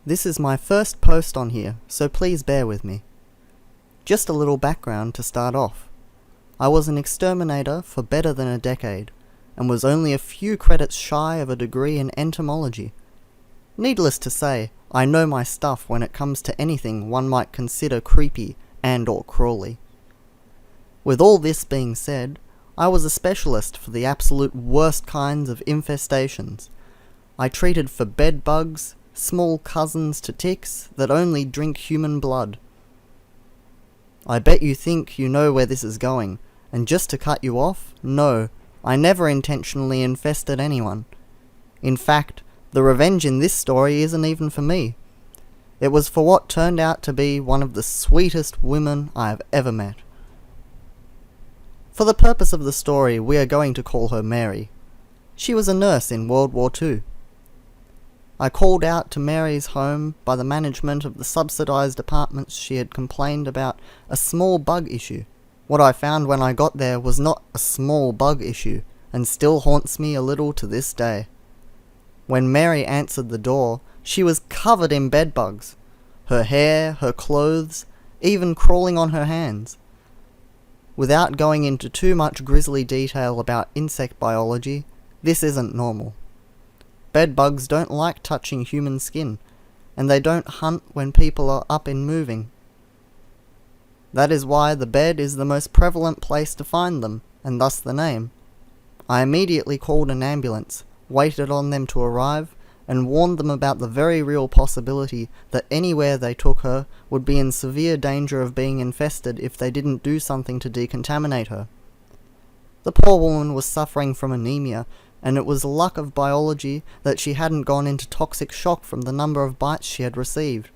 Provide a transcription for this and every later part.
This is my first post on here, so please bear with me. Just a little background to start off. I was an exterminator for better than a decade, and was only a few credits shy of a degree in entomology. Needless to say, I know my stuff when it comes to anything one might consider creepy and/or crawly. With all this being said, I was a specialist for the absolute worst kinds of infestations. I treated for bed bugs, small cousins to ticks that only drink human blood. I bet you think you know where this is going, and just to cut you off, no, I never intentionally infested anyone. In fact, the revenge in this story isn't even for me. It was for what turned out to be one of the sweetest women I have ever met. For the purpose of the story, we are going to call her Mary. She was a nurse in World War II. I called out to Mary's home by the management of the subsidized apartments. She had complained about a small bug issue. What I found when I got there was not a small bug issue, and still haunts me a little to this day. When Mary answered the door, she was covered in bedbugs. Her hair, her clothes, even crawling on her hands. Without going into too much grisly detail about insect biology, this isn't normal. Bedbugs don't like touching human skin, and they don't hunt when people are up and moving. That is why the bed is the most prevalent place to find them, and thus the name. I immediately called an ambulance, waited on them to arrive, and warned them about the very real possibility that anywhere they took her would be in severe danger of being infested if they didn't do something to decontaminate her. The poor woman was suffering from anemia, and it was luck of biology that she hadn't gone into toxic shock from the number of bites she had received.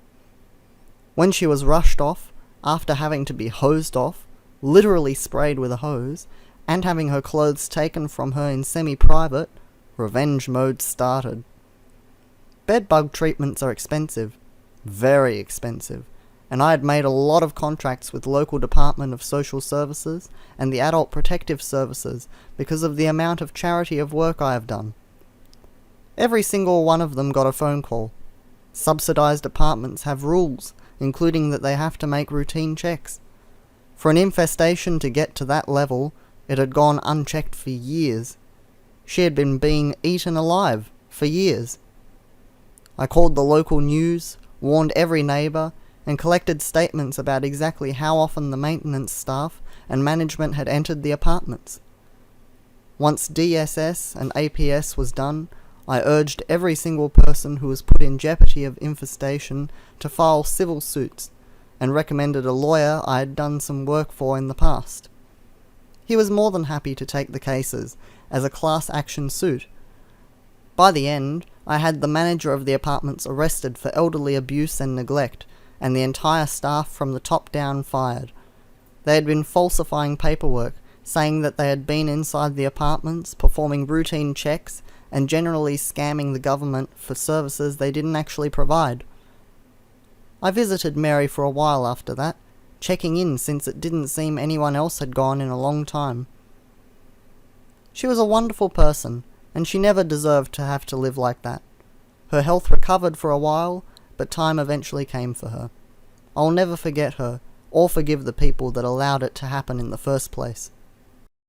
When she was rushed off, after having to be hosed off, literally sprayed with a hose, and having her clothes taken from her in semi-private, revenge mode started. Bedbug treatments are expensive, very expensive, and I had made a lot of contracts with local Department of Social Services and the Adult Protective Services because of the amount of charity of work I have done. Every single one of them got a phone call. Subsidized apartments have rules, including that they have to make routine checks. For an infestation to get to that level, it had gone unchecked for years. She had been being eaten alive for years. I called the local news, warned every neighbour, and collected statements about exactly how often the maintenance staff and management had entered the apartments. Once DSS and APS was done, I urged every single person who was put in jeopardy of infestation to file civil suits, and recommended a lawyer I had done some work for in the past. He was more than happy to take the cases as a class action suit. By the end, I had the manager of the apartments arrested for elderly abuse and neglect, and the entire staff from the top down fired. They had been falsifying paperwork, saying that they had been inside the apartments, performing routine checks, and generally scamming the government for services they didn't actually provide. I visited Mary for a while after that, checking in since it didn't seem anyone else had gone in a long time. She was a wonderful person, and she never deserved to have to live like that. Her health recovered for a while, but time eventually came for her. I'll never forget her, or forgive the people that allowed it to happen in the first place.